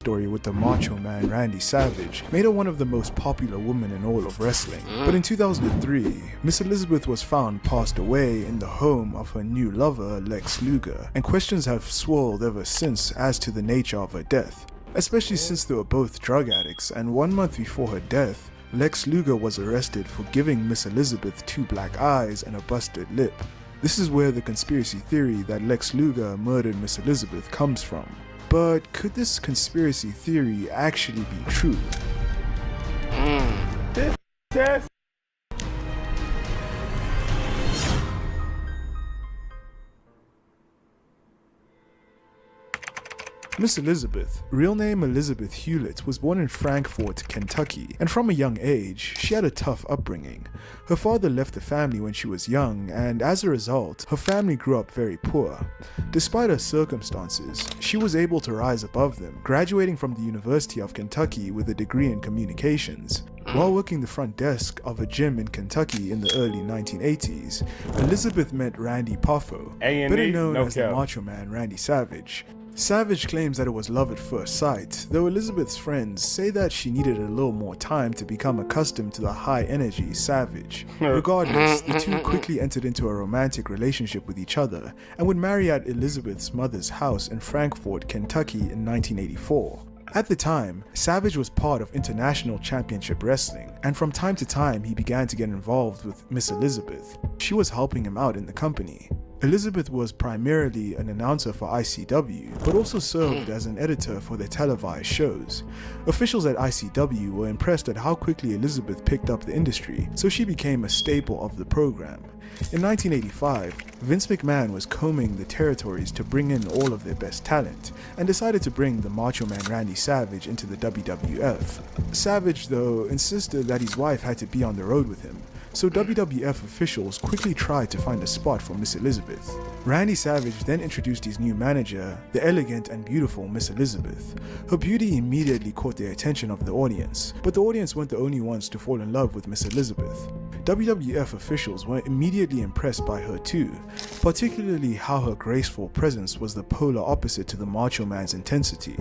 story with the Macho Man Randy Savage made her one of the most popular women in all of wrestling. But in 2003, Miss Elizabeth was found passed away in the home of her new lover, Lex Luger, and questions have swirled ever since as to the nature of her death, especially since they were both drug addicts, and 1 month before her death, Lex Luger was arrested for giving Miss Elizabeth 2 black eyes and a busted lip. This is where the conspiracy theory that Lex Luger murdered Miss Elizabeth comes from. But could this conspiracy theory actually be true? This Miss Elizabeth, real name Elizabeth Hewlett, was born in Frankfort, Kentucky, and from a young age, she had a tough upbringing. Her father left the family when she was young, and as a result, her family grew up very poor. Despite her circumstances, she was able to rise above them, graduating from the University of Kentucky with a degree in communications. While working the front desk of a gym in Kentucky in the early 1980s, Elizabeth met Randy Poffo, better known as the Macho Man Randy Savage. Savage claims that it was love at first sight, though Elizabeth's friends say that she needed a little more time to become accustomed to the high-energy Savage. Regardless, the two quickly entered into a romantic relationship with each other and would marry at Elizabeth's mother's house in Frankfort, Kentucky in 1984. At the time, Savage was part of International Championship Wrestling, and from time to time he began to get involved with Miss Elizabeth. She was helping him out in the company. Elizabeth was primarily an announcer for ICW, but also served as an editor for their televised shows. Officials at ICW were impressed at how quickly Elizabeth picked up the industry, so she became a staple of the program. In 1985, Vince McMahon was combing the territories to bring in all of their best talent, and decided to bring the Macho Man Randy Savage into the WWF. Savage, though, insisted that his wife had to be on the road with him, so WWF officials quickly tried to find a spot for Miss Elizabeth. Randy Savage then introduced his new manager, the elegant and beautiful Miss Elizabeth. Her beauty immediately caught the attention of the audience, but the audience weren't the only ones to fall in love with Miss Elizabeth. WWF officials were immediately impressed by her too, particularly how her graceful presence was the polar opposite to the Macho Man's intensity.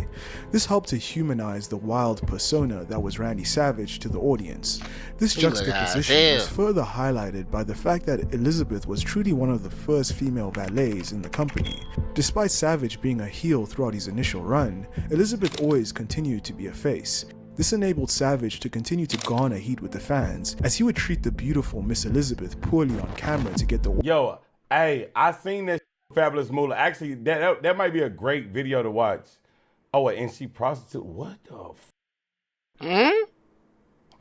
This helped to humanize the wild persona that was Randy Savage to the audience. This juxtaposition was further highlighted by the fact that Elizabeth was truly one of the first female valets in the company. Despite Savage being a heel throughout his initial run, Elizabeth always continued to be a face. This enabled Savage to continue to garner heat with the fans, as he would treat the beautiful Miss Elizabeth poorly on camera to get the Yo, hey, I seen that Fabulous Moolah. Actually, that might be a great video to watch. Oh, and she prostitute. What the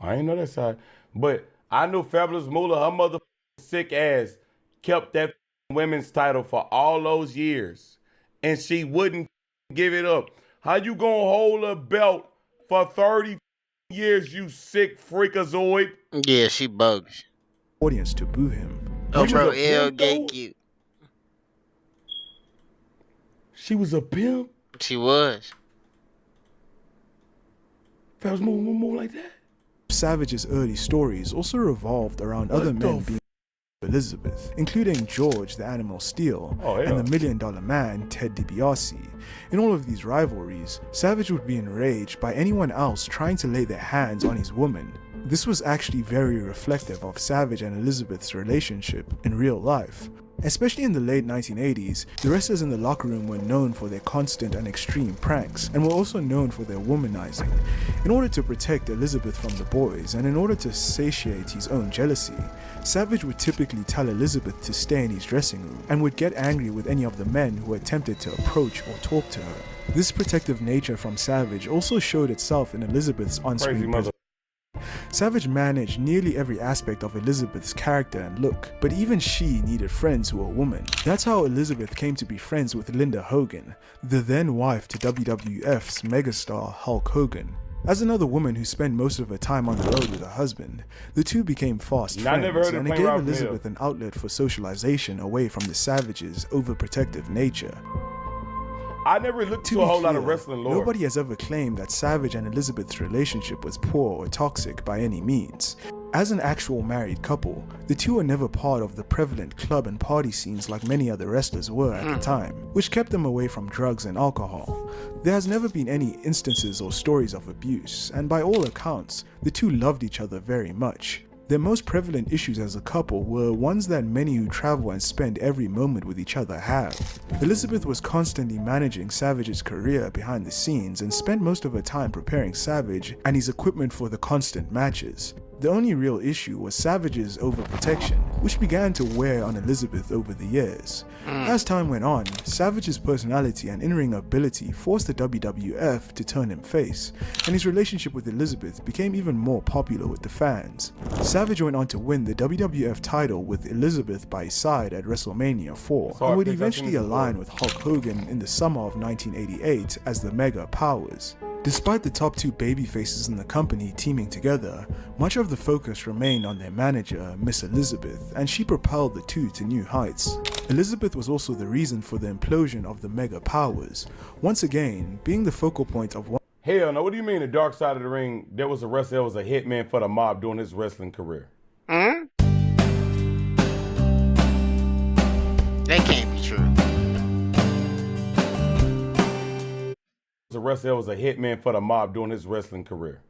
I didn't know that side. But I knew Fabulous Moolah, her mother sick ass, kept that women's title for all those years. And she wouldn't give it up. How you gonna hold a belt for 30 years, you sick freakazoid? Yeah, she bugs. Audience to boo him. Oh, bro, L gay cute. She was a pimp? She was. Fabulous Moolah move like that? Savage's early stories also revolved around other men being Elizabeth, including George the Animal Steel and the $1 Million Man Ted DiBiase. In all of these rivalries, Savage would be enraged by anyone else trying to lay their hands on his woman. This was actually very reflective of Savage and Elizabeth's relationship in real life. Especially in the late 1980s, the wrestlers in the locker room were known for their constant and extreme pranks, and were also known for their womanizing. In order to protect Elizabeth from the boys, and in order to satiate his own jealousy, Savage would typically tell Elizabeth to stay in his dressing room, and would get angry with any of the men who attempted to approach or talk to her. This protective nature from Savage also showed itself in Elizabeth's on-screen presence. Savage managed nearly every aspect of Elizabeth's character and look, but even she needed friends who were women. That's how Elizabeth came to be friends with Linda Hogan, the then wife to WWF's megastar Hulk Hogan. As another woman who spent most of her time on the road with her husband, the two became fast friends, and it gave Elizabeth an outlet for socialization away from the Savage's overprotective nature. I never looked to a whole lot of wrestling lore. Nobody has ever claimed that Savage and Elizabeth's relationship was poor or toxic by any means. As an actual married couple, the two were never part of the prevalent club and party scenes like many other wrestlers were at the time, which kept them away from drugs and alcohol. There has never been any instances or stories of abuse, and by all accounts, the two loved each other very much. Their most prevalent issues as a couple were ones that many who travel and spend every moment with each other have. Elizabeth was constantly managing Savage's career behind the scenes and spent most of her time preparing Savage and his equipment for the constant matches. The only real issue was Savage's overprotection, which began to wear on Elizabeth over the years. As time went on, Savage's personality and in-ring ability forced the WWF to turn him face, and his relationship with Elizabeth became even more popular with the fans. Savage went on to win the WWF title with Elizabeth by his side at WrestleMania 4, and would eventually align with Hulk Hogan in the summer of 1988 as the Mega Powers. Despite the top two babyfaces in the company teaming together, much of the focus remained on their manager, Miss Elizabeth, and she propelled the two to new heights. Elizabeth was also the reason for the implosion of the Mega Powers, once again being the focal point of one. Hell no, what do you mean the dark side of the ring, there was a wrestler that was a hitman for the mob during his wrestling career? That can't be true. A wrestler that was a hitman for the mob during his wrestling career.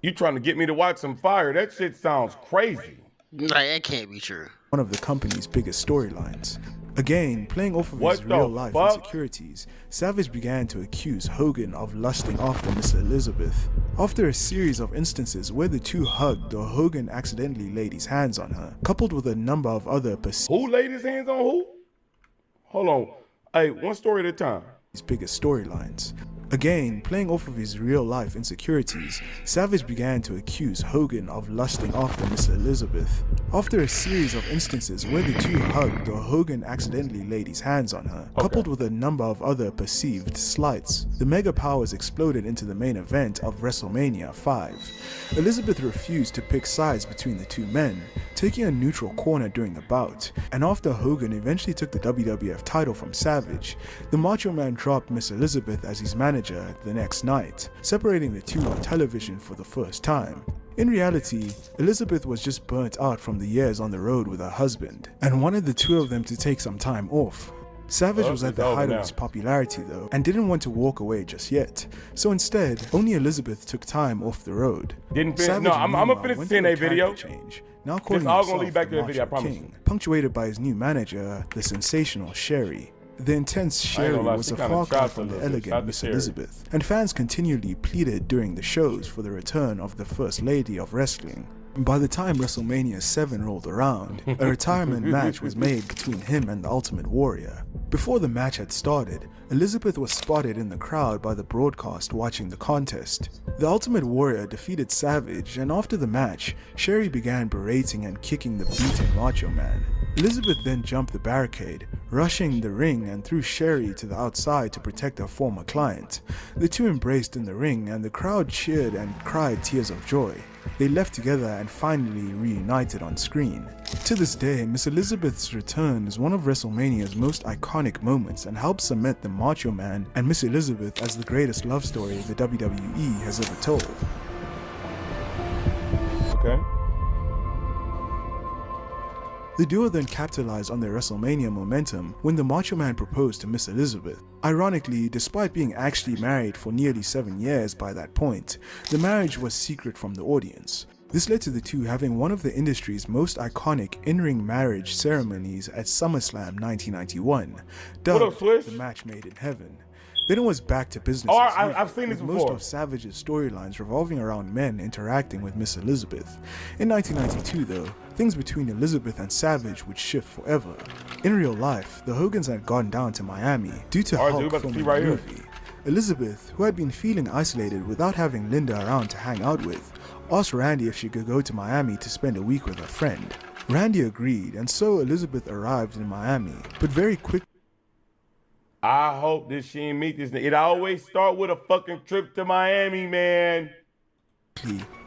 You trying to get me to watch some fire? That shit sounds crazy. Like, that can't be true. One of the company's biggest storylines. Again, playing off of What his the real-life fuck? insecurities, Savage began to accuse Hogan of lusting after Miss Elizabeth. After a series of instances where the two hugged or Hogan accidentally laid his hands on her, coupled with a number of other Who laid his hands on who? Hold on. Hey, one story at a time. his biggest storylines. Again, playing off of his real-life insecurities, Savage began to accuse Hogan of lusting after Miss Elizabeth. After a series of instances where the two hugged or Hogan accidentally laid his hands on her, coupled with a number of other perceived slights, the Mega Powers exploded into the main event of WrestleMania 5. Elizabeth refused to pick sides between the two men, taking a neutral corner during the bout, and after Hogan eventually took the WWF title from Savage, the Macho Man dropped Miss Elizabeth as his manager the next night, separating the two on television for the first time. In reality, Elizabeth was just burnt out from the years on the road with her husband, and wanted the two of them to take some time off. Savage was at the height of his popularity though, and didn't want to walk away just yet, so instead, only Elizabeth took time off the road. Didn't finish. Savage, No, I'm gonna finish meanwhile, the TNA went through a video. character change, now calling all gonna himself lead back the to the video, I Macho promise King, punctuated by his new manager, the sensational Sherry. The intense Sherry lie, was she a kinda far cry chopped from a the little bit. Shout elegant to Miss Sherry. Elizabeth, and fans continually pleaded during the shows for the return of the First Lady of Wrestling. By the time WrestleMania 7 rolled around, a retirement match was made between him and the Ultimate Warrior. Before the match had started, Elizabeth was spotted in the crowd by the broadcast watching the contest. The Ultimate Warrior defeated Savage, and after the match, Sherry began berating and kicking the beaten Macho Man. Elizabeth then jumped the barricade, rushing the ring and threw Sherry to the outside to protect her former client. The two embraced in the ring and the crowd cheered and cried tears of joy. They left together and finally reunited on screen. To this day, Miss Elizabeth's return is one of WrestleMania's most iconic moments and helps cement the Macho Man and Miss Elizabeth as the greatest love story the WWE has ever told. Okay. The duo then capitalized on their WrestleMania momentum when the Macho Man proposed to Miss Elizabeth. Ironically, despite being actually married for nearly 7 years by that point, the marriage was secret from the audience. This led to the two having one of the industry's most iconic in-ring marriage ceremonies at SummerSlam 1991, dubbed Swish? the match made in heaven. Then it was back to business Oh, as I've usual, seen this with most before. of Savage's storylines revolving around men interacting with Miss Elizabeth. In 1992 though, things between Elizabeth and Savage would shift forever. In real life, the Hogans had gone down to Miami due to Alright, so Hulk we about to see filming right the here. movie. Elizabeth, who had been feeling isolated without having Linda around to hang out with, asked Randy if she could go to Miami to spend a week with her friend. Randy agreed, and so Elizabeth arrived in Miami, but very quickly I hope that she ain't meet this nigga. It always start with a fucking trip to Miami, man.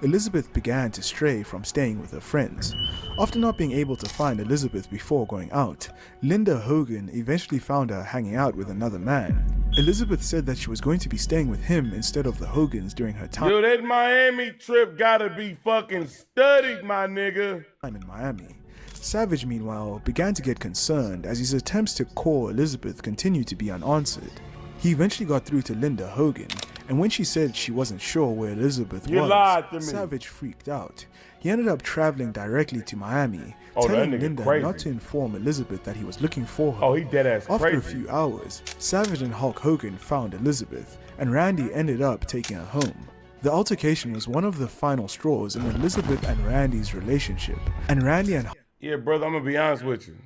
Elizabeth began to stray from staying with her friends. After not being able to find Elizabeth before going out, Linda Hogan eventually found her hanging out with another man. Elizabeth said that she was going to be staying with him instead of the Hogans during her time Yo, that Miami trip gotta be fucking studied, my nigga. in Miami. Savage, meanwhile, began to get concerned as his attempts to call Elizabeth continued to be unanswered. He eventually got through to Linda Hogan, and when she said she wasn't sure where Elizabeth You lied to was, me. Savage freaked out. He ended up traveling directly to Miami, Oh, that telling nigga Linda crazy. not to inform Elizabeth that he was looking for her. Oh, he dead ass After crazy. a few hours, Savage and Hulk Hogan found Elizabeth, and Randy ended up taking her home. The altercation was one of the final straws in Elizabeth and Randy's relationship, and Randy and Yeah, brother, I'm gonna be honest with you.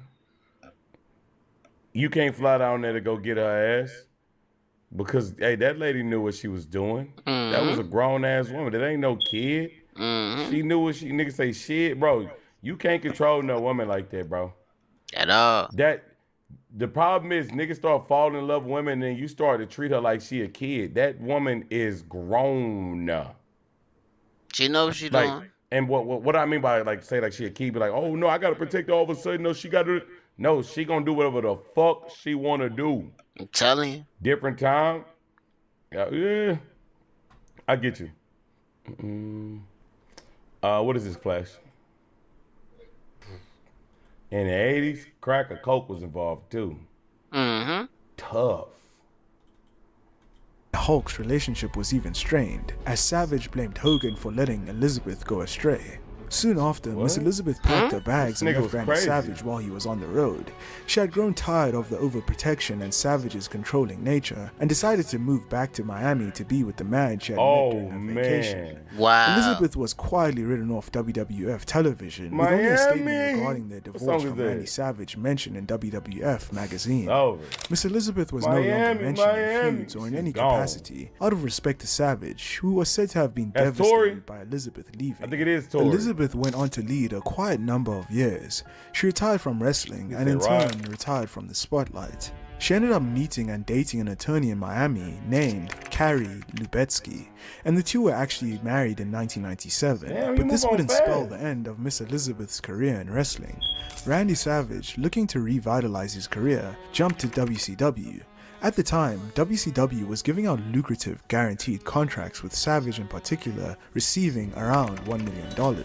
You can't fly down there to go get her ass. Because, hey, that lady knew what she was doing. That was a grown-ass woman. That ain't no kid. She knew what she... Niggas say, shit, bro. You can't control no woman like that, bro. At all. The problem is niggas start falling in love with women and then you start to treat her like she a kid. That woman is grown. She knows what she Like, doing. and what I mean by like say like she a kid, be like, oh no, I gotta protect her all of a sudden. No, she gotta... No, she gonna do whatever the fuck she wanna do. I'm telling you. Different time. Yeah, I get you. What is this, Flash? In the 80s, crack or coke was involved too. Tough. Hulk's relationship was even strained, as Savage blamed Hogan for letting Elizabeth go astray. Soon after, Miss Elizabeth packed her bags This and nigga left was Randy crazy. Savage while he was on the road. She had grown tired of the overprotection and Savage's controlling nature, and decided to move back to Miami to be with the man she had met during her vacation. Man. Wow. Elizabeth was quietly written off WWF television, with only a statement Miami? regarding their What divorce song is from that? Randy Savage mentioned in WWF magazine. Over. Miss Elizabeth was no Miami, longer mentioned in Miami. feuds or in She's any gone. capacity, out of respect to Savage, who was said to have been That's devastated Tory? by Elizabeth leaving. I think it is Tory. Elizabeth went on to lead a quiet number of years. She retired from wrestling and in said, turn retired from the spotlight. She ended up meeting and dating an attorney in Miami named Carrie Lubetsky, and the two were actually married in 1997. Damn, you but this move on wouldn't spell fast. the end of Miss Elizabeth's career in wrestling. Randy Savage, looking to revitalize his career, jumped to WCW. At the time, WCW was giving out lucrative guaranteed contracts, with Savage in particular receiving around $1 million.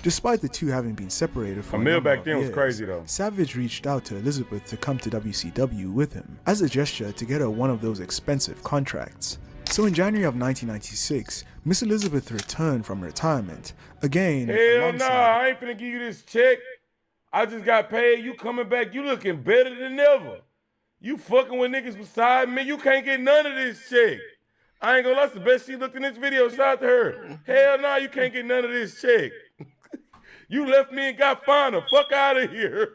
Despite the two having been separated for A a mil number back of then was years, crazy, though. Savage reached out to Elizabeth to come to WCW with him, as a gesture to get her one of those expensive contracts. So in January of 1996, Miss Elizabeth returned from retirement, again Hell nah, alongside I ain't finna give you this check. I just got paid. You coming back, you looking better than ever. You fucking with niggas beside me, you can't get none of this check. I ain't gonna lie, that's the best she looked in this video. Shout out to her. Hell nah, you can't get none of this check. You left me and got fined. The fuck out of here.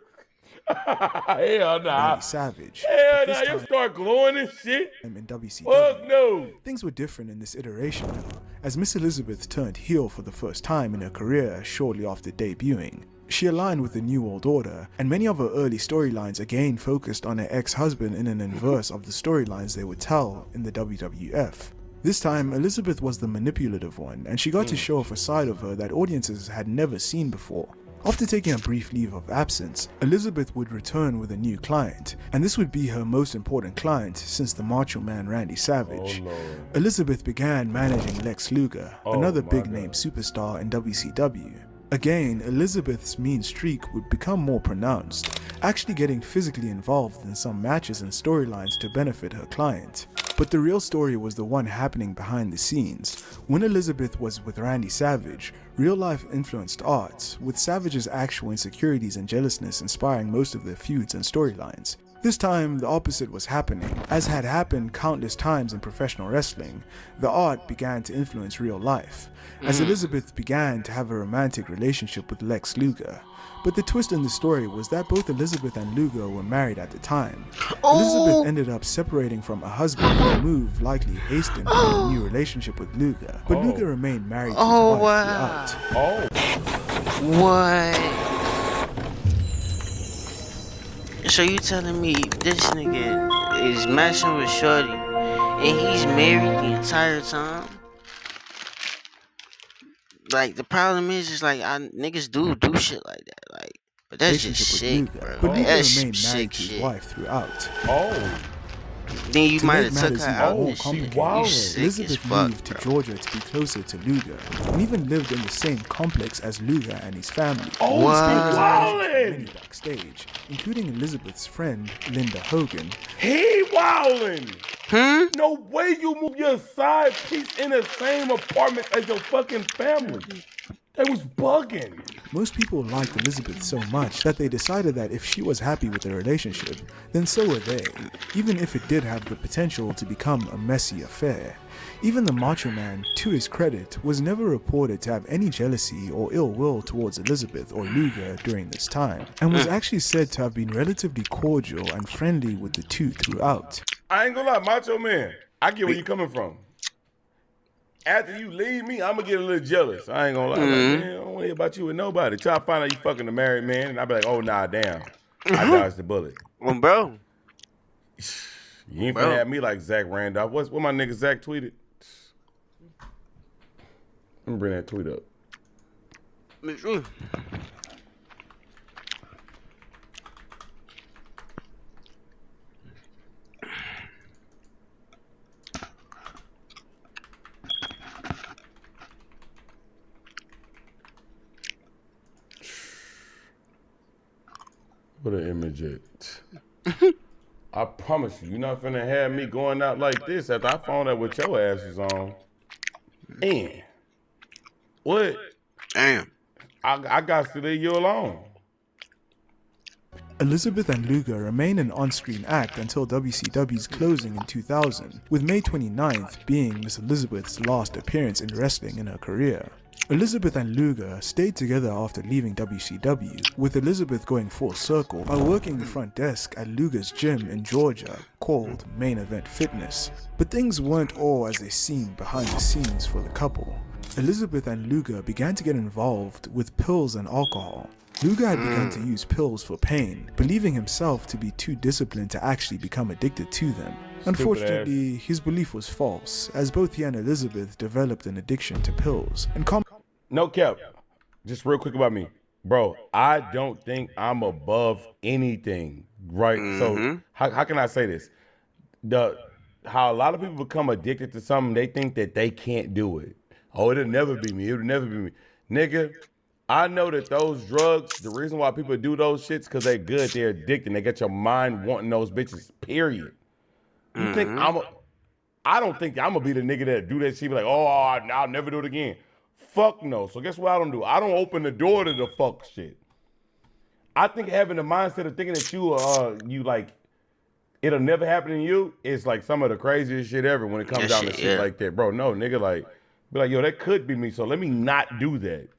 Hell nah. Randy Savage. Hell But nah, this you time start glowing and shit. in WCW. Fuck no. Things were different in this iteration though, as Miss Elizabeth turned heel for the first time in her career shortly after debuting. She aligned with the New World Order, and many of her early storylines again focused on her ex-husband in an inverse of the storylines they would tell in the WWF. This time, Elizabeth was the manipulative one, and she got to show off a side of her that audiences had never seen before. After taking a brief leave of absence, Elizabeth would return with a new client, and this would be her most important client since the Macho Man Randy Savage. Oh, Lord. Elizabeth began managing Lex Luger, Oh, another my big-name superstar in WCW. Again, Elizabeth's mean streak would become more pronounced, actually getting physically involved in some matches and storylines to benefit her client. But the real story was the one happening behind the scenes. When Elizabeth was with Randy Savage, real life influenced art, with Savage's actual insecurities and jealousness inspiring most of their feuds and storylines. This time, the opposite was happening. As had happened countless times in professional wrestling, the art began to influence real life, as Elizabeth began to have a romantic relationship with Lex Luger. But the twist in the story was that both Elizabeth and Luger were married at the time. Elizabeth ended up separating from her husband in a move likely hastened by a new relationship with Luger, but Luger remained married to his wife throughout. What? So you telling me this nigga is messing with Shorty and he's married the entire time? like the problem is like niggas do shit like that, like. But that's just Relationship with sick, Luga, bro. but Like, Luga that's remained some married sick to his shit. wife throughout. Oh, Then you To might make have took matters her even out more and shit. You complicated, sick Elizabeth as fuck, moved to bro. Georgia to be closer to Luga, and even lived in the same complex as Luga and his family. oh, What? he Revelations from many wildin'. backstage, including Elizabeth's friend Linda Hogan. He wildin'. No way you move your side piece in the same apartment as your fucking family. They was bugging. Most people liked Elizabeth so much that they decided that if she was happy with the relationship, then so were they, even if it did have the potential to become a messy affair. Even the Macho Man, to his credit, was never reported to have any jealousy or ill will towards Elizabeth or Luga during this time, and was actually said to have been relatively cordial and friendly with the two throughout. I ain't gonna lie, Macho Man. I get where you coming from. After you leave me, I'm gonna get a little jealous. I ain't gonna lie. Like, man, I don't want to hear about you with nobody. Till I find out you fucking a married man, and I be like, oh, nah, damn. I dodged the bullet. Well, bro. You ain't Bro. finna have me like Zach Randolph. What my nigga Zach tweeted? Let me bring that tweet up. What an image it. I promise you're not finna have me going out like this after I found out what your ass was on. And what? Damn. I got to leave you alone. Elizabeth and Luga remained an on-screen act until WCW's closing in 2000, with May 29th being Miss Elizabeth's last appearance in wrestling in her career. Elizabeth and Luga stayed together after leaving WCW, with Elizabeth going full circle by working the front desk at Luga's gym in Georgia called Main Event Fitness. But things weren't all as they seemed behind the scenes for the couple. Elizabeth and Luga began to get involved with pills and alcohol. Luga had begun to use pills for pain, believing himself to be too disciplined to actually become addicted to them. Unfortunately, his belief was false, as both he and Elizabeth developed an addiction to pills. And No cap. Just real quick about me. Bro, I don't think I'm above anything, right? So how can I say this? How a lot of people become addicted to something, they think that they can't do it. Oh, it'll never be me. It'll never be me. Nigga, I know that those drugs, the reason why people do those shits because they're good, they're addicted. They get your mind wanting those bitches, period. You think I don't think I'm gonna be the nigga that do that shit, be like, oh, I'll never do it again. Fuck no. So guess what I don't do? I don't open the door to the fuck shit. I think having the mindset of thinking that you like, it'll never happen to you is like some of the craziest shit ever when it comes down to shit like that. Bro, no, nigga, like, be like, yo, that could be me, so let me not do that.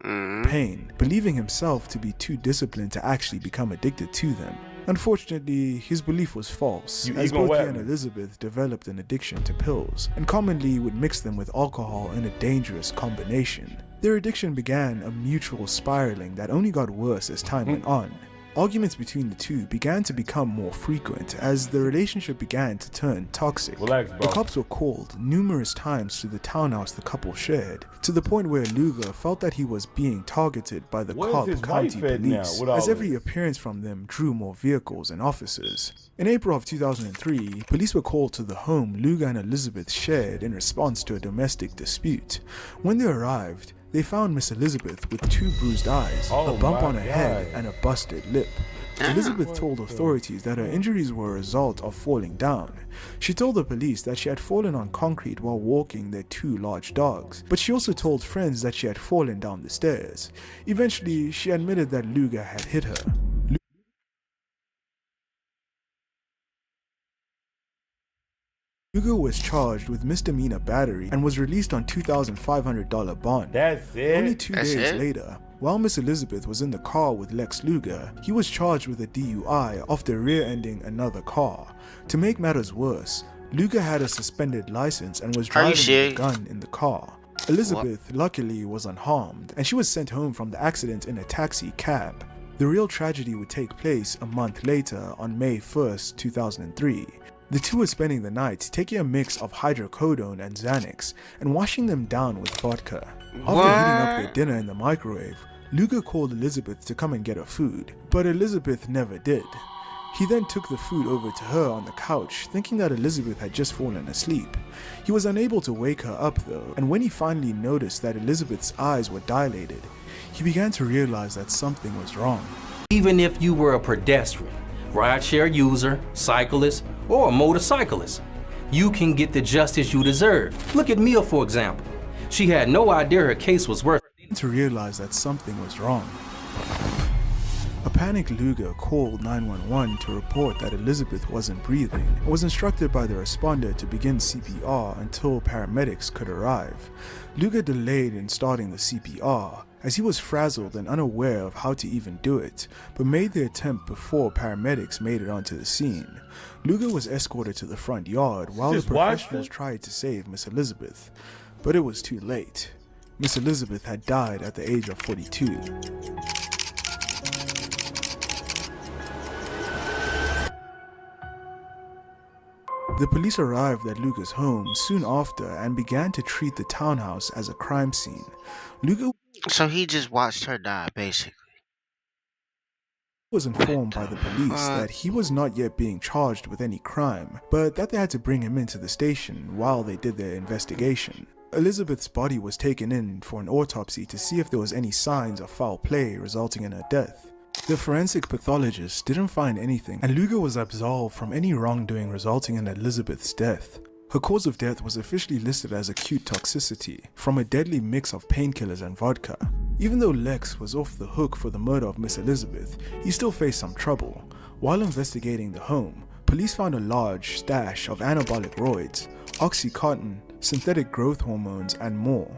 pain, believing himself to be too disciplined to actually become addicted to them. Unfortunately, his belief was false, as both he and Elizabeth developed an addiction to pills, and commonly would mix them with alcohol in a dangerous combination. Their addiction began a mutual spiraling that only got worse as time went on. Arguments between the two began to become more frequent as the relationship began to turn toxic. The cops were called numerous times to the townhouse the couple shared, to the point where Luga felt that he was being targeted by the Cobb County Police, as every appearance from them drew more vehicles and officers. In April of 2003, police were called to the home Luga and Elizabeth shared in response to a domestic dispute. When they arrived, they found Miss Elizabeth with 2 bruised eyes, a bump on her head, and a busted lip. Elizabeth told authorities that her injuries were a result of falling down. She told the police that she had fallen on concrete while walking their 2 large dogs, but she also told friends that she had fallen down the stairs. Eventually, she admitted that Luga had hit her. Luga was charged with misdemeanor battery and was released on $2,500 bond. That's it? Only 2 days later, while Miss Elizabeth was in the car with Lex Luga, he was charged with a DUI after rear-ending another car. To make matters worse, Luga had a suspended license and was driving with a gun in the car. Elizabeth luckily was unharmed, and she was sent home from the accident in a taxi cab. The real tragedy would take place a month later on May 1st, 2003. The two were spending the night taking a mix of hydrocodone and Xanax and washing them down with vodka. After heating up their dinner in the microwave, Luger called Elizabeth to come and get her food, but Elizabeth never did. He then took the food over to her on the couch, thinking that Elizabeth had just fallen asleep. He was unable to wake her up though, and when he finally noticed that Elizabeth's eyes were dilated, he began to realize that something was wrong. Even if you were a pedestrian, rideshare user, cyclist, or a motorcyclist, you can get the justice you deserve. Look at Mia, for example. She had no idea her case was worth To realize that something was wrong. A panicked Luger called 911 to report that Elizabeth wasn't breathing and was instructed by the responder to begin CPR until paramedics could arrive. Luger delayed in starting the CPR as he was frazzled and unaware of how to even do it, but made the attempt before paramedics made it onto the scene. Luger was escorted to the front yard while the professionals tried to save Miss Elizabeth, but it was too late. Miss Elizabeth had died at the age of 42. The police arrived at Luger's home soon after and began to treat the townhouse as a crime scene. Luger So he just watched her die, basically. was informed by the police that he was not yet being charged with any crime, but that they had to bring him into the station while they did their investigation. Elizabeth's body was taken in for an autopsy to see if there was any signs of foul play resulting in her death. The forensic pathologist didn't find anything, and Luger was absolved from any wrongdoing resulting in Elizabeth's death. Her cause of death was officially listed as acute toxicity from a deadly mix of painkillers and vodka. Even though Lex was off the hook for the murder of Miss Elizabeth, he still faced some trouble. While investigating the home, police found a large stash of anabolic roids, Oxycontin, synthetic growth hormones, and more.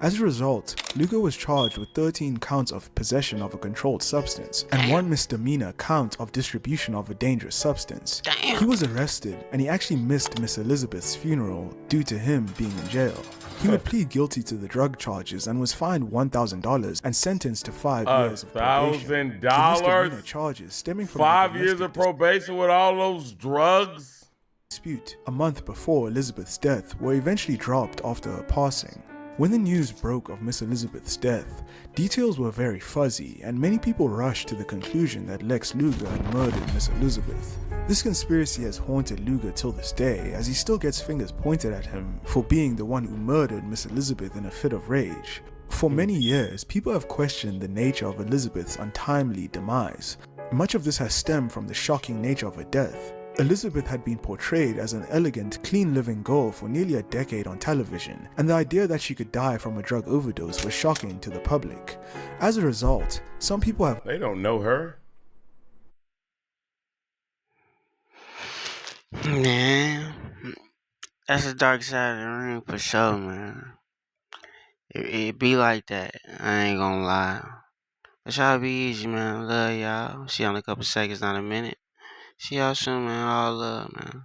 As a result, Luger was charged with 13 counts of possession of a controlled substance and 1 misdemeanor count of distribution of a dangerous substance. He was arrested, and he actually missed Miss Elizabeth's funeral due to him being in jail. He would plead guilty to the drug charges and was fined $1,000 and sentenced to 5 years of probation. $1,000? Charges stemming from 5 years of probation with all those drugs? Dispute a month before Elizabeth's death were eventually dropped after her passing. When the news broke of Miss Elizabeth's death, details were very fuzzy, and many people rushed to the conclusion that Lex Luger had murdered Miss Elizabeth. This conspiracy has haunted Luger till this day, as he still gets fingers pointed at him for being the one who murdered Miss Elizabeth in a fit of rage. For many years, people have questioned the nature of Elizabeth's untimely demise. Much of this has stemmed from the shocking nature of her death. Elizabeth had been portrayed as an elegant, clean-living girl for nearly a decade on television, and the idea that she could die from a drug overdose was shocking to the public. As a result, some people have— They don't know her. Man, that's the dark side of the ring for sure, man. It be like that. I ain't gonna lie. But y'all be easy, man. Love y'all. See y'all in a couple seconds, not a minute. See y'all soon, man. All love, man.